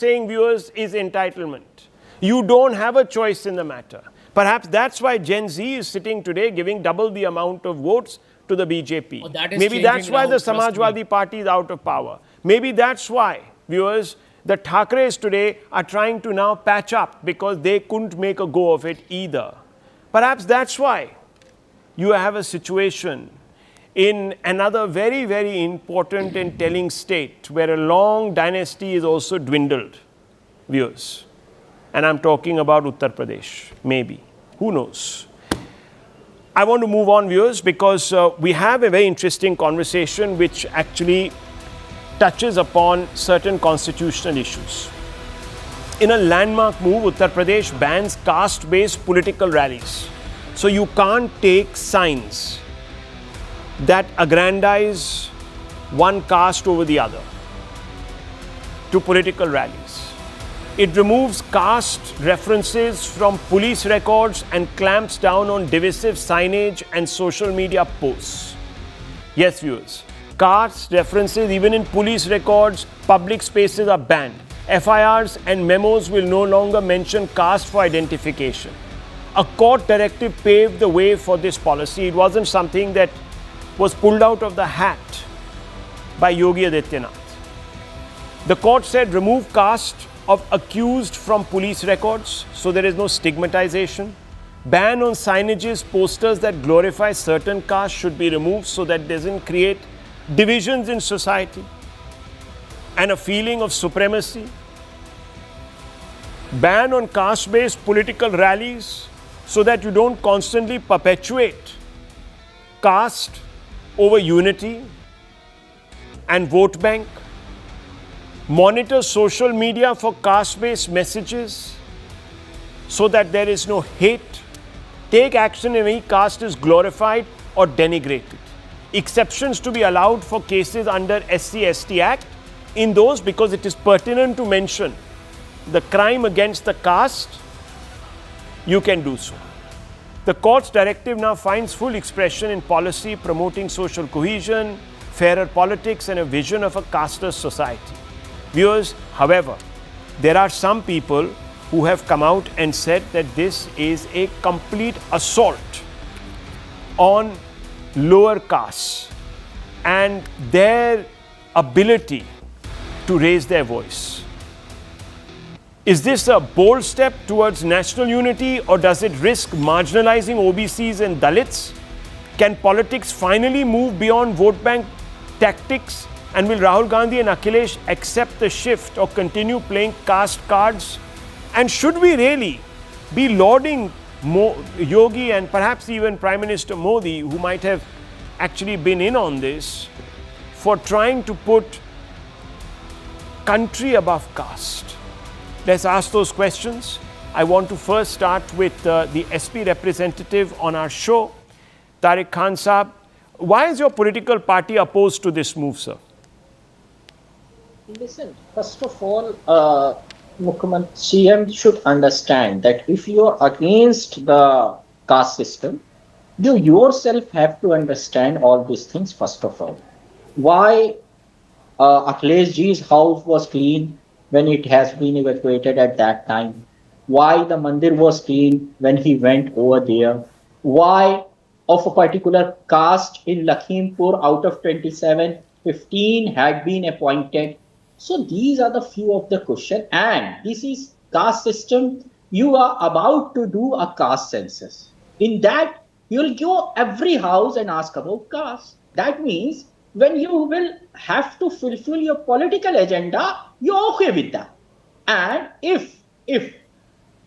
saying, viewers, is entitlement. You don't have a choice in the matter. Perhaps that's why Gen Z is sitting today giving double the amount of votes to the BJP. Maybe that's why the Samajwadi Party is out of power. Maybe that's why, viewers, the Thakres today are trying to now patch up because they couldn't make a go of it either. Perhaps that's why you have a situation in another very, very important and telling state where a long dynasty is also dwindled, viewers. And I'm talking about Uttar Pradesh, maybe. Who knows? I want to move on, viewers, because we have a very interesting conversation which actually touches upon certain constitutional issues. In a landmark move, Uttar Pradesh bans caste-based political rallies. So you can't take signs that aggrandize one caste over the other to political rallies. It removes caste references from police records and clamps down on divisive signage and social media posts. Yes, viewers, caste references even in police records, public spaces are banned. FIRs and memos will no longer mention caste for identification. A court directive paved the way for this policy. It wasn't something that was pulled out of the hat by Yogi Adityanath. The court said remove caste of accused from police records so there is no stigmatization. Ban on signages, posters that glorify certain castes should be removed so that doesn't create divisions in society and a feeling of supremacy. Ban on caste-based political rallies so that you don't constantly perpetuate caste over unity and vote bank. Monitor social media for caste-based messages so that there is no hate. Take action if any caste is glorified or denigrated. Exceptions to be allowed for cases under SC/ST Act in those because it is pertinent to mention the crime against the caste, you can do so. The court's directive now finds full expression in policy promoting social cohesion, fairer politics and a vision of a casteless society. Viewers, however, there are some people who have come out and said that this is a complete assault on lower castes and their ability to raise their voice. Is this a bold step towards national unity or does it risk marginalizing OBCs and Dalits? Can politics finally move beyond vote bank tactics? And will Rahul Gandhi and Akhilesh accept the shift or continue playing caste cards? And should we really be lauding Yogi and perhaps even Prime Minister Modi, who might have actually been in on this, for trying to put country above caste? Let's ask those questions. I want to first start with the SP representative on our show, Tariq Khan Saab. Why is your political party opposed to this move, sir? Listen, first of all, CM should understand that if you are against the caste system, you yourself have to understand all these things first of all. Why Akhilesh ji's house was clean when it has been evacuated at that time? Why the mandir was clean when he went over there? Why of a particular caste in Lakhimpur out of 27, 15 had been appointed? So these are the few of the questions, and this is caste system. You are about to do a caste census. In that, you'll go every house and ask about caste. That means when you will have to fulfill your political agenda, you're okay with that. And if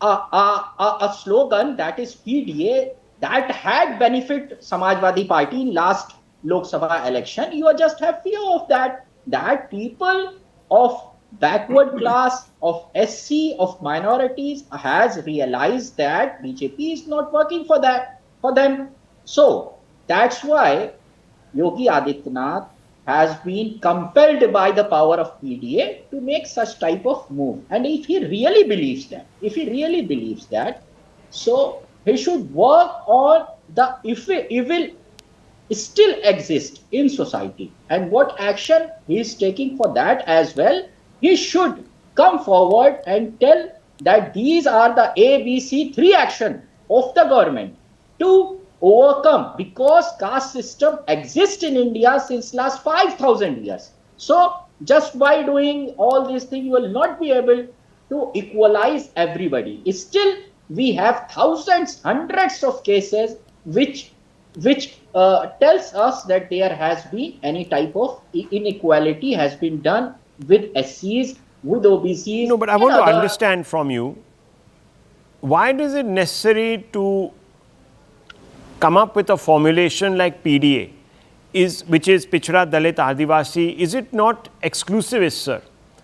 a slogan that is PDA that had benefit Samajwadi Party in last Lok Sabha election, you just have fear of that people of backward class, of SC, of minorities has realized that BJP is not working for them. So that's why Yogi Adityanath has been compelled by the power of PDA to make such type of move. And if he really believes that, so he should work on the evil still exist in society and what action he is taking for that as well. He should come forward and tell that these are the ABC 3 action of the government to overcome, because caste system exists in India since last 5,000 years. So just by doing all these things, you will not be able to equalize everybody. Still, we have thousands, hundreds of cases which tells us that there has been any type of inequality has been done with SCs, with OBCs. No, but I want to understand from you, why is it necessary to come up with a formulation like PDA, which is Pichhada, Dalit, Adivasi? Is it not exclusivist, sir?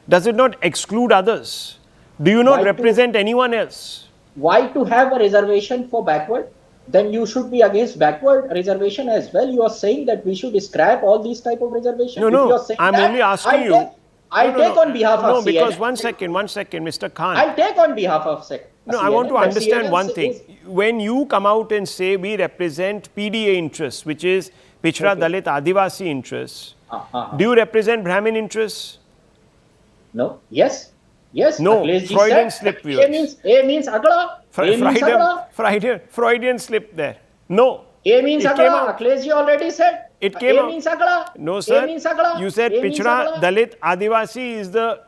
Does it not exclude others? Do you not represent anyone else? Why to have a reservation for backward? Then you should be against backward reservation as well. You are saying that we should scrap all these type of reservations. No, I'm only asking you. I'll take on behalf of No, because one second, Mr. Khan. I'll take on behalf of No, I want to understand one thing. When you come out and say we represent PDA interests, which is Pichhada, Dalit, Adivasi interests, do you represent Brahmin interests? No. Yes. Yes. No. Freudian slip, viewers. A means agla. Freudian slip there. No. A means agla. Akhleshji already said. It came A out. means agla. No, sir. A means agla. You said Pichhada, Dalit, Adivasi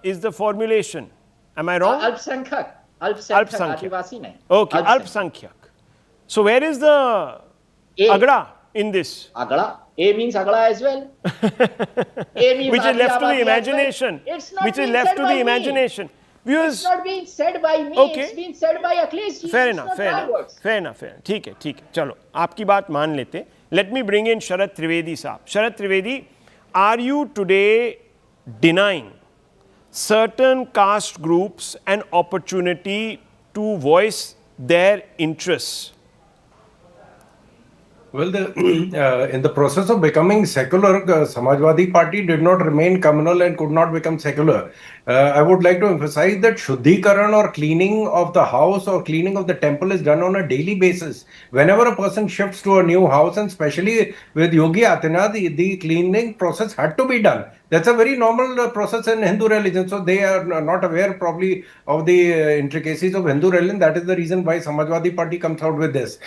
is the formulation. Am I wrong? Alpsankyak. Adivasi nahi. Okay, Alpsankyak. So where is the agla in this? Agla. A means agla as well. A means which is left to the imagination. Well. It's not which is left to the imagination. Viewers, it's not being said by me. Okay. It's being said by Akhleshji. Fair enough. ठीक है. चलो, आपकी बात मान लेते. Let me bring in Sharad Trivedi साहब. Sharad Trivedi, are you today denying certain caste groups an opportunity to voice their interests? Well, in the process of becoming secular, Samajwadi Party did not remain communal and could not become secular. I would like to emphasize that Shuddhikaran or cleaning of the house or cleaning of the temple is done on a daily basis. Whenever a person shifts to a new house, and especially with Yogi Adityanath, the cleaning process had to be done. That's a very normal process in Hindu religion. So they are not aware probably of the intricacies of Hindu religion. That is the reason why Samajwadi Party comes out with this.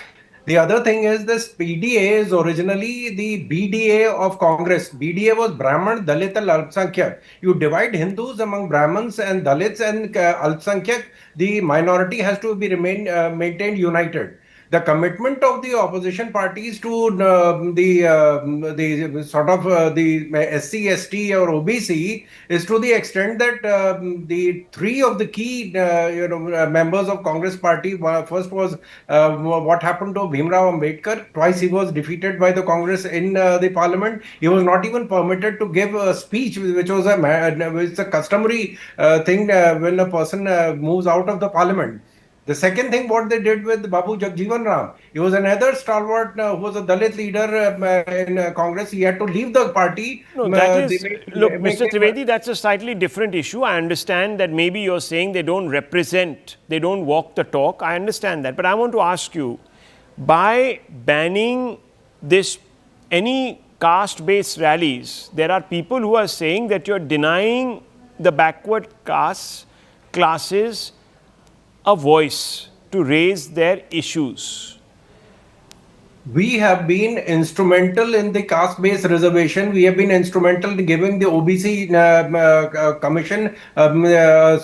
The other thing is this PDA is originally the BDA of Congress. BDA was Brahman, Dalit and Alpsankyak. You divide Hindus among Brahmins and Dalits and Alpsankyak. The minority has to be maintained united. The commitment of the opposition parties to the sort of the SC, ST or OBC is to the extent that the three of the key members of Congress party, first was what happened to Bhimrao Ambedkar. Twice he was defeated by the Congress in the parliament. He was not even permitted to give a speech, which was a customary thing when a person moves out of the parliament. The second thing, what they did with Babu Jagjeevan Ram, he was another stalwart who was a Dalit leader in Congress. He had to leave the party. No, look, Mr. Trivedi, that's a slightly different issue. I understand that maybe you're saying they don't represent, they don't walk the talk. I understand that. But I want to ask you, by banning any caste-based rallies, there are people who are saying that you're denying the backward classes a voice to raise their issues. We have been instrumental in the caste-based reservation. We have been instrumental in giving the OBC Commission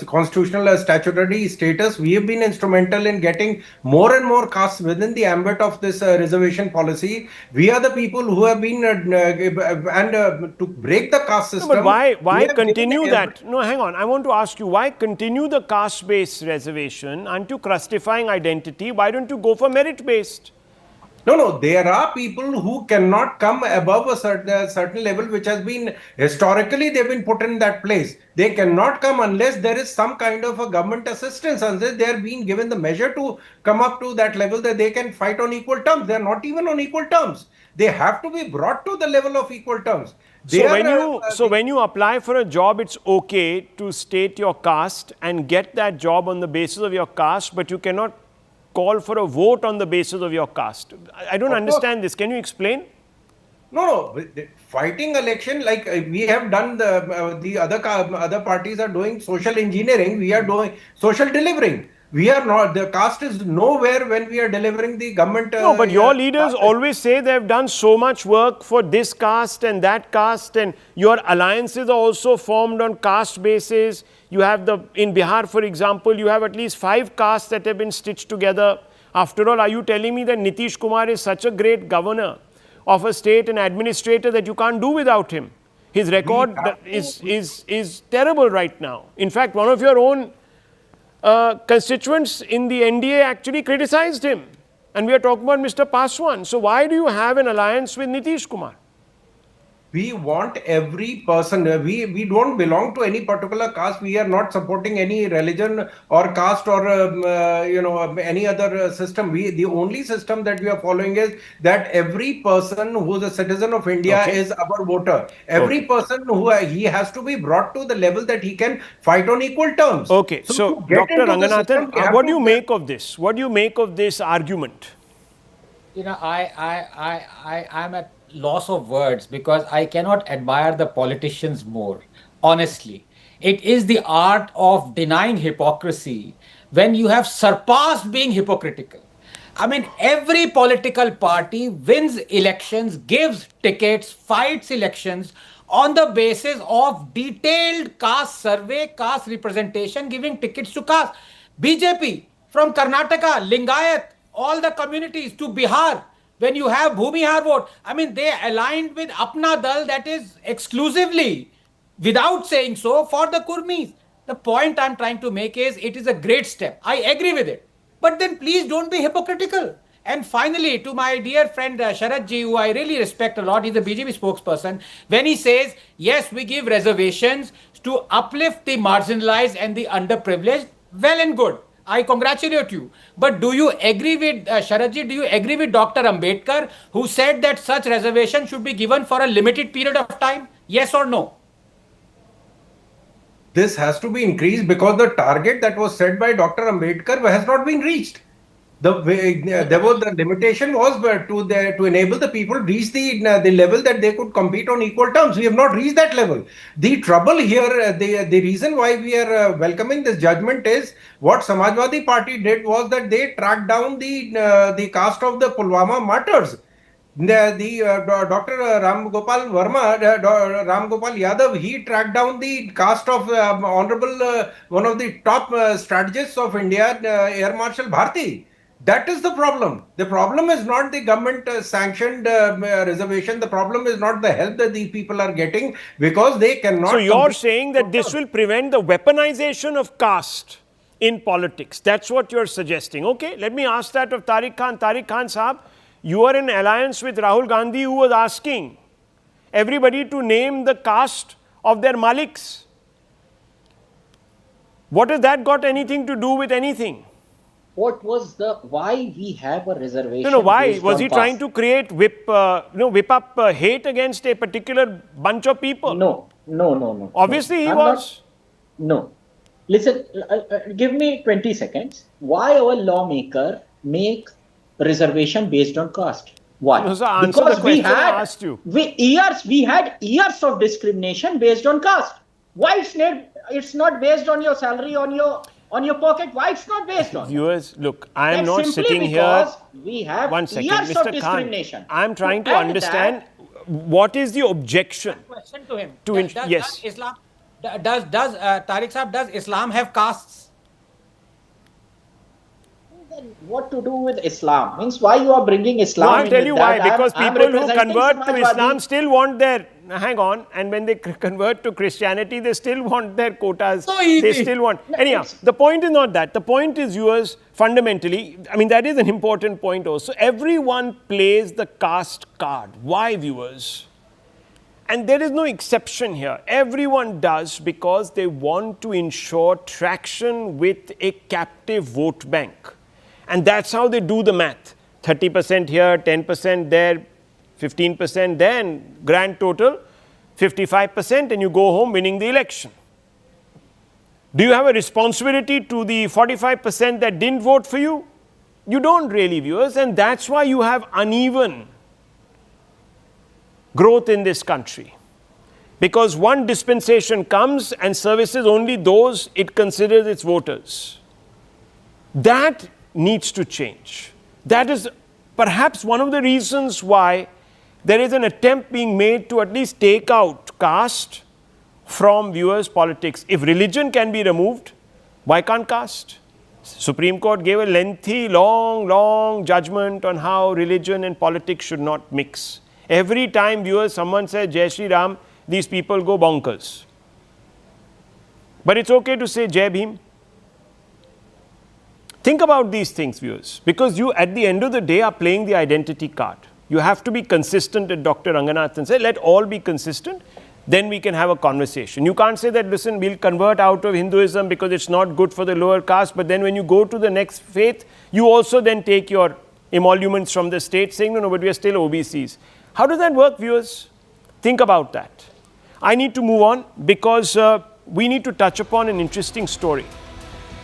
constitutional statutory status. We have been instrumental in getting more and more castes within the ambit of this reservation policy. We are the people who have been to break the caste system. No, but why continue that? No, hang on. I want to ask you, why continue the caste-based reservation? Aren't you crustifying identity? Why don't you go for merit-based? No, there are people who cannot come above a certain level, which has been historically they've been put in that place. They cannot come unless there is some kind of a government assistance, unless they are being given the measure to come up to that level that they can fight on equal terms. They are not even on equal terms. They have to be brought to the level of equal terms. So when you apply for a job, it's okay to state your caste and get that job on the basis of your caste, but you cannot call for a vote on the basis of your caste. I don't understand this. Can you explain? No, fighting election, like we have done, the other parties are doing social engineering, we are doing social delivering. We are not, the caste is nowhere when we are delivering the government. No, but your leaders always say they have done so much work for this caste and that caste, and your alliances are also formed on caste basis. You have in Bihar, for example, you have at least 5 castes that have been stitched together. After all, are you telling me that Nitish Kumar is such a great governor of a state and administrator that you can't do without him? His record is terrible right now. In fact, one of your own constituents in the NDA actually criticized him. And we are talking about Mr. Paswan. So why do you have an alliance with Nitish Kumar? We want every person, we don't belong to any particular caste. We are not supporting any religion or caste or any other system. The only system that we are following is that every person who is a citizen of India is our voter. Every person he has to be brought to the level that he can fight on equal terms. Okay, so Dr. Ranganathan, what do you make of this? What do you make of this argument? You know, I'm at loss of words because I cannot admire the politicians more. Honestly, it is the art of denying hypocrisy when you have surpassed being hypocritical. I mean, every political party wins elections, gives tickets, fights elections on the basis of detailed caste survey, caste representation, giving tickets to caste. BJP from Karnataka, Lingayat, all the communities to Bihar, when you have Bhumihar vote, I mean, they aligned with Apna Dal, that is exclusively, without saying so, for the Kurmis. The point I'm trying to make is, it is a great step. I agree with it. But then please don't be hypocritical. And finally, to my dear friend Sharad Ji, who I really respect a lot, he's a BJP spokesperson, when he says, yes, we give reservations to uplift the marginalized and the underprivileged, well and good. I congratulate you. But do you agree with Sharadji? Do you agree with Dr. Ambedkar, who said that such reservation should be given for a limited period of time? Yes or no? This has to be increased because the target that was set by Dr. Ambedkar has not been reached. The limitation was to enable the people to reach the level that they could compete on equal terms. We have not reached that level. The trouble here, the reason why we are welcoming this judgment is what Samajwadi Party did was that they tracked down the caste of the Pulwama martyrs. Dr. Ram Gopal Verma, Ram Gopal Yadav, he tracked down the caste of Honorable, one of the top strategists of India, Air Marshal Bharti. That is the problem. The problem is not the government sanctioned reservation. The problem is not the help that these people are getting because they cannot. So you're saying that this will prevent the weaponization of caste in politics. That's what you're suggesting. Okay, let me ask that of Tariq Khan. Tariq Khan Saab, you are in alliance with Rahul Gandhi, who was asking everybody to name the caste of their maliks. What has that got anything to do with anything? What was why we have a reservation? No, why? Was he trying to create whip up hate against a particular bunch of people? No. Obviously he was. No. Listen, give me 20 seconds. Why our lawmaker make reservation based on caste? Why? No, sir, answer the question I asked you. We had years of discrimination based on caste. Why it's not based on your salary, on your pocket? Why it's not based on? Viewers, look, I am not sitting here. We have one second, years Mr. of discrimination. Khan, I am trying to understand what is the objection. Question to him. Yes. Does Tariq Saab, does Islam have castes? Then what to do with Islam? Means why you are bringing Islam? No, I'll tell you why. Because people who convert to Islam Samajwadi. still want their, hang on, and when they convert to Christianity, they still want their quotas. So easy. They still want. Anyhow, the point is not that. The point is yours fundamentally. I mean, that is an important point also. Everyone plays the caste card. Why, viewers? And there is no exception here. Everyone does because they want to ensure traction with a captive vote bank. And that's how they do the math. 30% here, 10% there, 15% there, and grand total 55%, and you go home winning the election. Do you have a responsibility to the 45% that didn't vote for you? You don't really, viewers, and that's why you have uneven growth in this country. Because one dispensation comes and services only those it considers its voters. That needs to change. That is perhaps one of the reasons why there is an attempt being made to at least take out caste from viewers' politics. If religion can be removed, why can't caste? Supreme Court gave a lengthy, long judgment on how religion and politics should not mix. Every time viewers, someone says Jai Shri Ram, these people go bonkers. But it's okay to say Jai Bhim. Think about these things, viewers, because you at the end of the day are playing the identity card. You have to be consistent, as Dr. Ranganathan said, let all be consistent, then we can have a conversation. You can't say that, listen, we'll convert out of Hinduism because it's not good for the lower caste, but then when you go to the next faith, you also then take your emoluments from the state saying, no, but we are still OBCs. How does that work, viewers? Think about that. I need to move on because we need to touch upon an interesting story.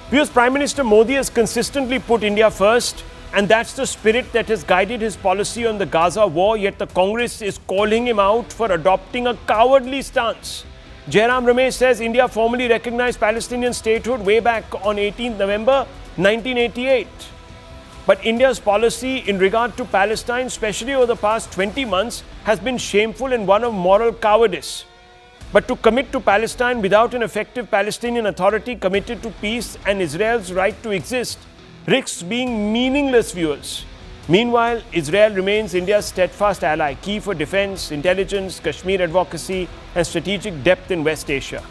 Because Prime Minister Modi has consistently put India first, and that's the spirit that has guided his policy on the Gaza war, yet the Congress is calling him out for adopting a cowardly stance. Jairam Ramesh says India formally recognized Palestinian statehood way back on 18th November 1988. But India's policy in regard to Palestine, especially over the past 20 months, has been shameful and one of moral cowardice. But to commit to Palestine without an effective Palestinian Authority committed to peace and Israel's right to exist risks being meaningless, viewers. Meanwhile, Israel remains India's steadfast ally, key for defense, intelligence, Kashmir advocacy, and strategic depth in West Asia.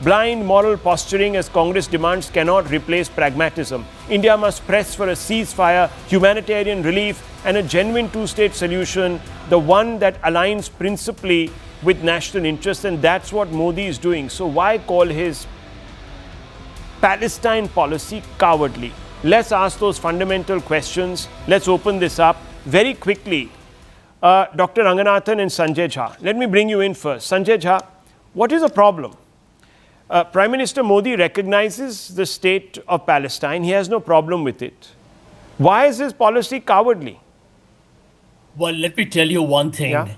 Blind moral posturing as Congress demands cannot replace pragmatism. India must press for a ceasefire, humanitarian relief, and a genuine two-state solution, the one that aligns principally with national interests, and that's what Modi is doing. So why call his Palestine policy cowardly? Let's ask those fundamental questions. Let's open this up very quickly. Dr. Ranganathan and Sanjay Jha. Let me bring you in first. Sanjay Jha, what is the problem? Prime Minister Modi recognizes the state of Palestine. He has no problem with it. Why is his policy cowardly? Well, let me tell you one thing. Yeah?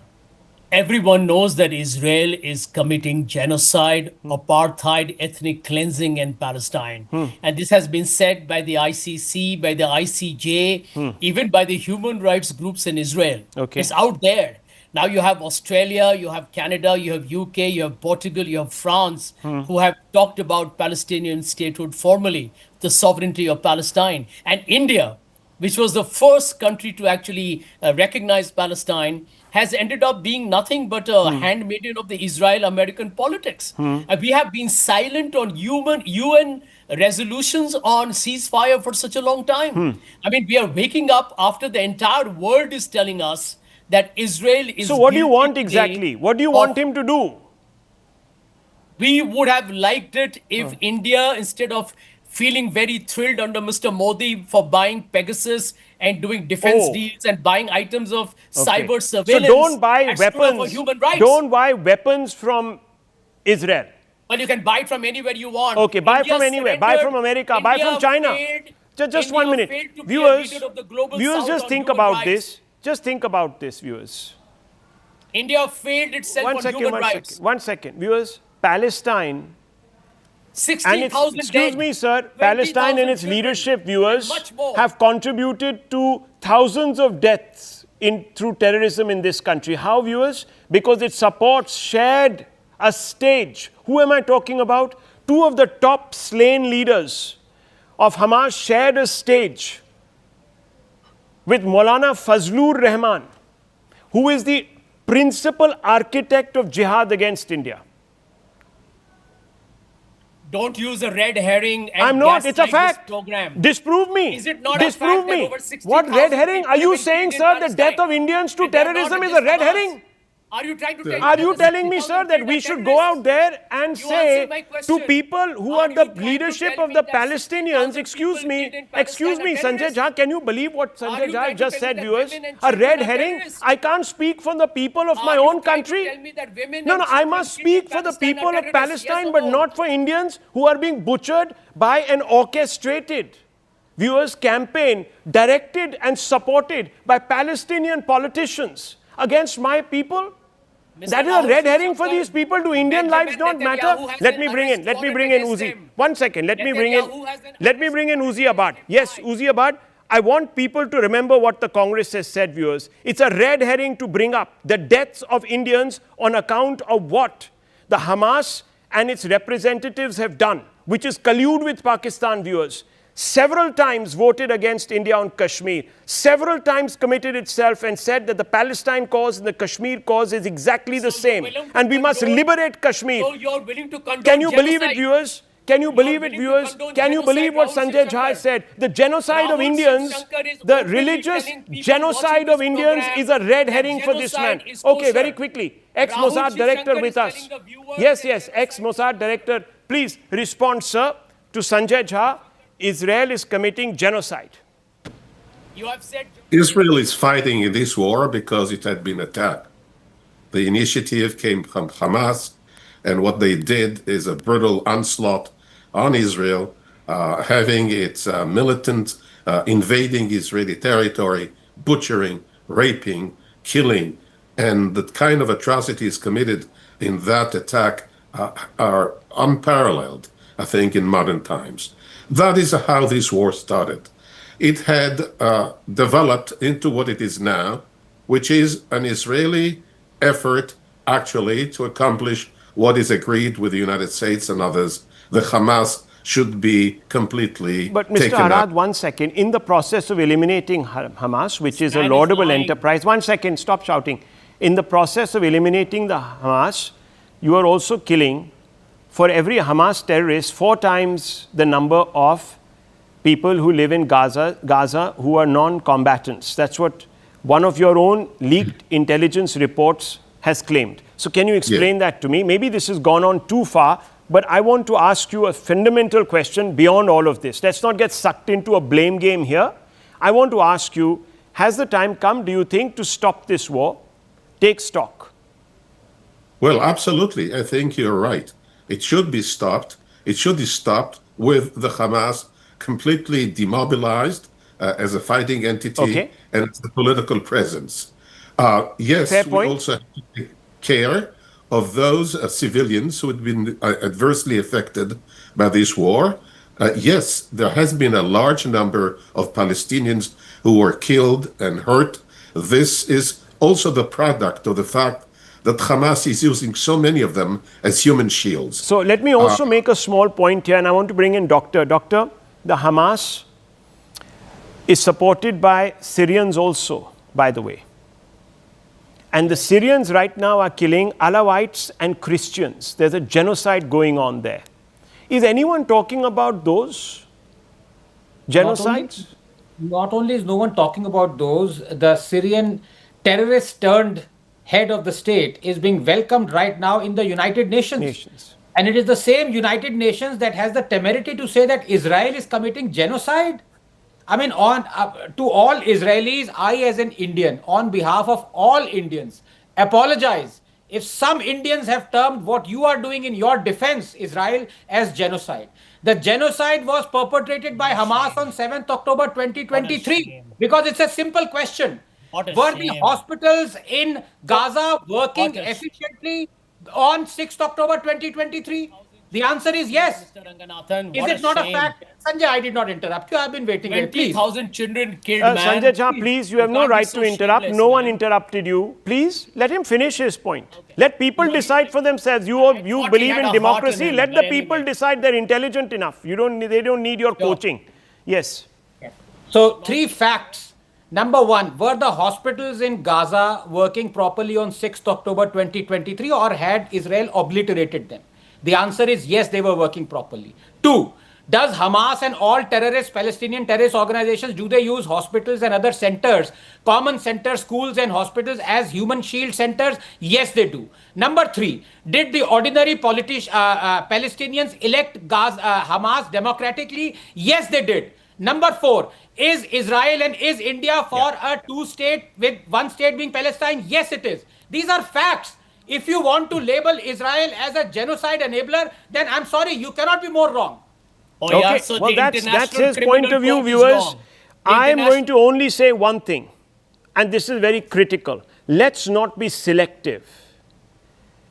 Everyone knows that Israel is committing genocide, apartheid, ethnic cleansing in Palestine. And this has been said by the ICC, by the ICJ, even by the human rights groups in Israel. Okay. It's out there. Now you have Australia, you have Canada, you have UK, you have Portugal, you have France, who have talked about Palestinian statehood formally, the sovereignty of Palestine. And India, which was the first country to actually recognize Palestine, has ended up being nothing but a handmaiden of the Israel-American politics. We have been silent on UN resolutions on ceasefire for such a long time. I mean, we are waking up after the entire world is telling us that Israel is... So what do you want exactly? What do you want him to do? We would have liked it if India, instead of feeling very thrilled under Mr. Modi for buying Pegasus and doing defense deals and buying items of cyber surveillance. So don't buy weapons. Human rights. Don't buy weapons from Israel. Well, you can buy it from anywhere you want. Okay, buy from anywhere. Buy from America. Buy from China. Just 1 minute. Viewers, just think about this. Just think about this, viewers. India failed itself on human rights. 1 second. Viewers, Palestine... 60,000 excuse me, sir, Palestine and its leadership, viewers, have contributed to thousands of deaths through terrorism in this country. How, viewers? Because it supports, shared a stage. Who am I talking about? Two of the top slain leaders of Hamas shared a stage with Maulana Fazlur Rahman, who is the principal architect of jihad against India. Don't use a red herring and I'm not, it's a fact. Program. Disprove me. Is it not Disprove a fact me. That over 60, what red herring? Are you saying, sir, the death of Indians to terrorism is a red herring? Are you trying to tell Are you telling me, sir, that we should go out there and say to people who are the leadership of the Palestinians, excuse me, Sanjay Jha, can you believe what Sanjay Jha just said, viewers? A red herring? I can't speak for the people of my own country. No, I must speak for the people of Palestine, but not for Indians who are being butchered by an orchestrated, viewers, campaign directed and supported by Palestinian politicians against my people. That is a red herring for these people. Do Indian lives not matter? Let me bring in Uzi. 1 second. Let me bring in Uzi Abad. Yes, Uzi Abad. I want people to remember what the Congress has said, viewers. It's a red herring to bring up the deaths of Indians on account of what the Hamas and its representatives have done, which is collude with Pakistan, viewers. Several times voted against India on Kashmir, several times committed itself and said that the Palestine cause and the Kashmir cause is exactly the same. And we must liberate Kashmir. So you're willing to condone Can you believe it, genocide? viewers? Can you believe it, viewers? Can you believe what Sanjay Jha said? The genocide of Indians, the religious genocide of Indians is a red herring for this man. Okay, very quickly. Ex-Mossad director with us. Yes, ex-Mossad director. Please respond, sir, to Sanjay Jha. Israel is committing genocide. You have said Israel is fighting in this war because it had been attacked. The initiative came from Hamas, and what they did is a brutal onslaught on Israel, having its militant invading Israeli territory, butchering, raping, killing, and the kind of atrocities committed in that attack are unparalleled, I think, in modern times. That is how this war started. It had developed into what it is now, which is an Israeli effort actually to accomplish what is agreed with the United States and others. The Hamas should be completely But Mr. taken Arad, out. 1 second. In the process of eliminating Hamas, which is a laudable enterprise, 1 second, stop shouting. In the process of eliminating the Hamas, you are also killing, for every Hamas terrorist, 4 times the number of people who live in Gaza who are non-combatants. That's what one of your own leaked intelligence reports has claimed. So can you explain that to me? Maybe this has gone on too far, but I want to ask you a fundamental question beyond all of this. Let's not get sucked into a blame game here. I want to ask you, has the time come, do you think, to stop this war? Take stock. Well, absolutely. I think you're right. It should be stopped. It should be stopped with the Hamas completely demobilized as a fighting entity and as a political presence. Yes, we also have to take care of those civilians who had been adversely affected by this war. Yes, there has been a large number of Palestinians who were killed and hurt. This is also the product of the fact that Hamas is using so many of them as human shields. So let me also make a small point here, and I want to bring in Doctor. Doctor, the Hamas is supported by Syrians also, by the way. And the Syrians right now are killing Alawites and Christians. There's a genocide going on there. Is anyone talking about those genocides? Not only is no one talking about those, the Syrian terrorist turned head of the state is being welcomed right now in the United Nations. And it is the same United Nations that has the temerity to say that Israel is committing genocide. I mean, to all Israelis, I as an Indian, on behalf of all Indians, apologize if some Indians have termed what you are doing in your defense, Israel, as genocide. The genocide was perpetrated by Hamas on 7th October 2023 because it's a simple question. Were the hospitals in Gaza working efficiently on 6th October 2023? The answer is yes. Is it not a fact? Sanjay, I did not interrupt you. I've been waiting. 20,000 children killed, man. Sanjay Jha, please, you have no right to interrupt. No one interrupted you. Please, let him finish his point. Let people decide for themselves. You believe in democracy. Let the people decide they're intelligent enough. They don't need your coaching. Yes. So, 3 facts. Number 1, were the hospitals in Gaza working properly on 6th October 2023 or had Israel obliterated them? The answer is yes, they were working properly. 2, does Hamas and all Palestinian terrorist organizations, do they use hospitals and other centers, common centers, schools and hospitals as human shield centers? Yes, they do. Number 3, did the ordinary Palestinians elect Hamas democratically? Yes, they did. Number 4, is Israel and is India for a 2-state with 1 state being Palestine? Yes, it is. These are facts. If you want to label Israel as a genocide enabler, then I'm sorry, you cannot be more wrong. So well, that's his point of view, viewers. I am going to only say one thing, and this is very critical. Let's not be selective.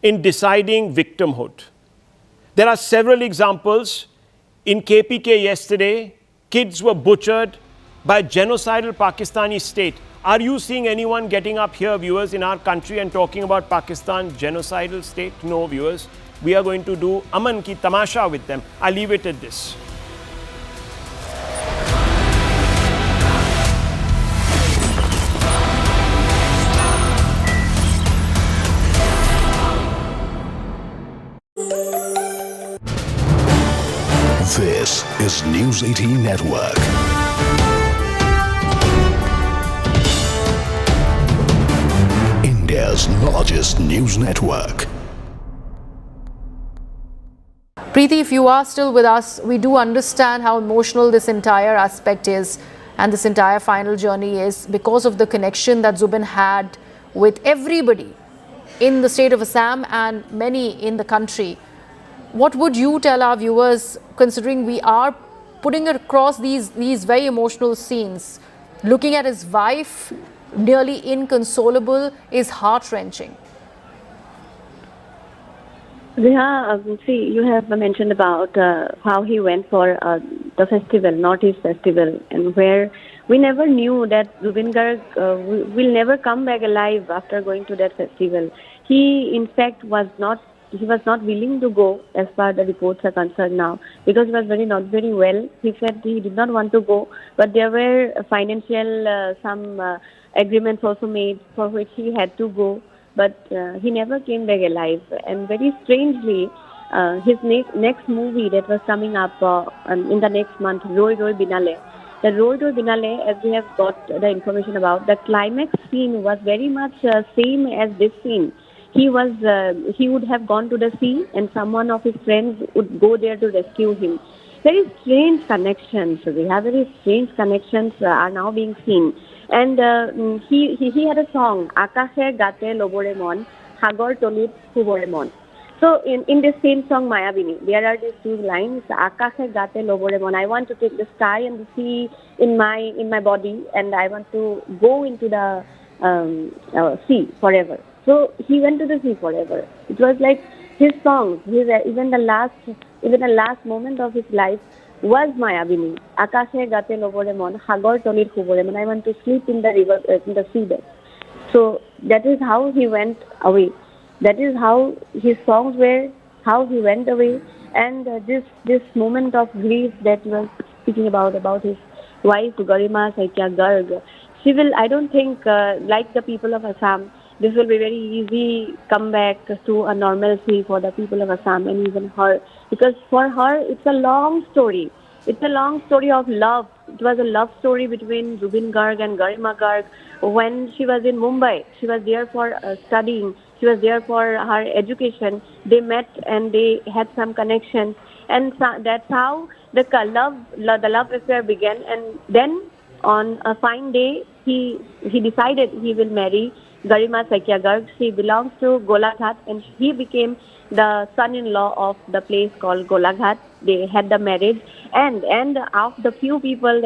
in deciding victimhood. There are several examples. In KPK yesterday, kids were butchered by genocidal Pakistani state. Are you seeing anyone getting up here, viewers, in our country and talking about Pakistan genocidal state? No, viewers. We are going to do Aman ki tamasha with them. I'll leave it at this. This is News 18 Network. India's largest news network. Preeti, if you are still with us, we do understand how emotional this entire aspect is and this entire final journey is because of the connection that Zubin had with everybody in the state of Assam and many in the country. What would you tell our viewers, considering we are putting across these very emotional scenes? Looking at his wife, nearly inconsolable, is heart-wrenching. See, you have mentioned about how he went for the festival, Northeast Festival, and where we never knew that Zubin Garg will never come back alive after going to that festival. He, in fact, was not willing to go, as far as the reports are concerned now, because he was not very well. He said he did not want to go, but there were financial some agreements also made for which he had to go. But he never came back alive. And very strangely, his next movie that was coming up in the next month, Roy Roy Binale. The Roy Roy Binale, as we have got the information about, the climax scene was very much same as this scene. He would have gone to the sea and someone of his friends would go there to rescue him. Very strange connections. We have very strange connections are now being seen. And he had a song, Akashe Gate Lobore Mon, Hagor Tolit Hubore Mon. So in this same song, Mayabini, there are these two lines, Akashe Gate Lobore Mon. I want to take the sky and the sea in my body, and I want to go into the sea forever. So he went to the sea forever. It was like his songs, even the last moment of his life was Mayabini. Akashe Gate Lobore Mon, Hagor Tolit Hubore Mon. I want to sleep in the river, in the seabed. So that is how he went away. That is how his songs were, how he went away. And this moment of grief that you were speaking about his wife, Garima Saitya Garg, she will, I don't think, like the people of Assam, this will be very easy come back to a normalcy for the people of Assam and even her. Because for her, it's a long story. It's a long story of love. It was a love story between Zubin Garg and Garima Garg. When she was in Mumbai, she was there for studying. She was there for her education. They met and they had some connections. And that's how the love affair began. And then on a fine day, he decided he will marry Garima Saitya Garg. She belongs to Golaghat and he became the son-in-law of the place called Golaghat. They had the marriage and of the few people.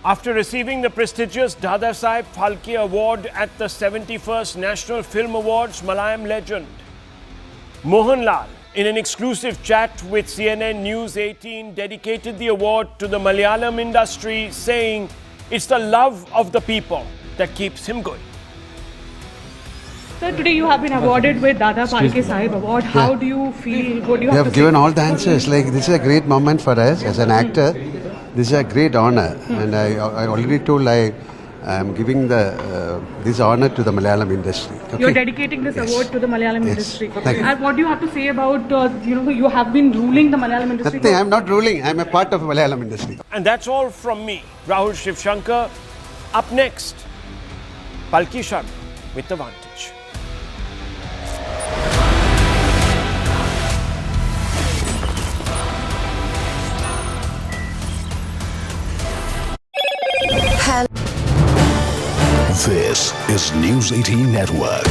After receiving the prestigious Dada Saheb Phalke Award at the 71st National Film Awards, Malayalam legend Mohanlal, in an exclusive chat with CNN News 18, dedicated the award to the Malayalam industry, saying it's the love of the people that keeps him going. Sir, today you have been awarded with Dada Phalke Saheb Award. How do you feel? What do you have to given say? all the answers. Like, this is a great moment for us as an actor. This is a great honor. And I already told I'm giving this honor to the Malayalam industry. Okay? You're dedicating this award to the Malayalam industry. Thank you. And what do you have to say about, you have been ruling the Malayalam industry? Nothing, I'm not ruling. I'm a part of the Malayalam industry. And that's all from me, Rahul Shivshankar. Up next, Palki Sharma with The Vantage. This is News 18 Network.